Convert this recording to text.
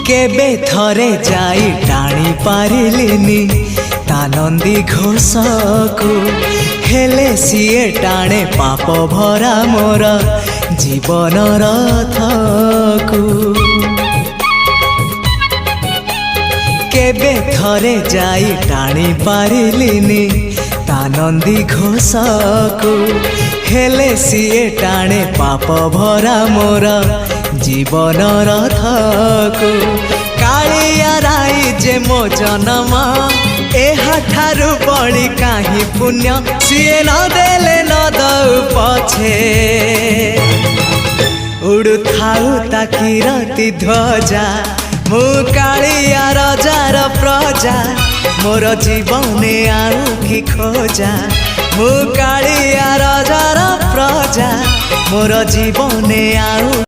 केबे थरे जाई टाणी पारिलिनी ता नंदी घोषकु हेले सीए टाणे पाप भरा मोर जीवन रथकु केबे थरे जाई टाणी पारिलिनी ता नंदी घोषकु हेले सीए टाणे पाप भरा मोर जीवन रथकु कालिया राई जे मो जन्म एहाठारु बड़ी काहि पुण्य सीए न देले न दउ पछे उड़ु थाउ ताकि रति ध्वजा मु कालिया रजार प्रजा मोर जीवने आउ कि खोजा मु कालिया रजार प्रजा मोर जीवने आउ।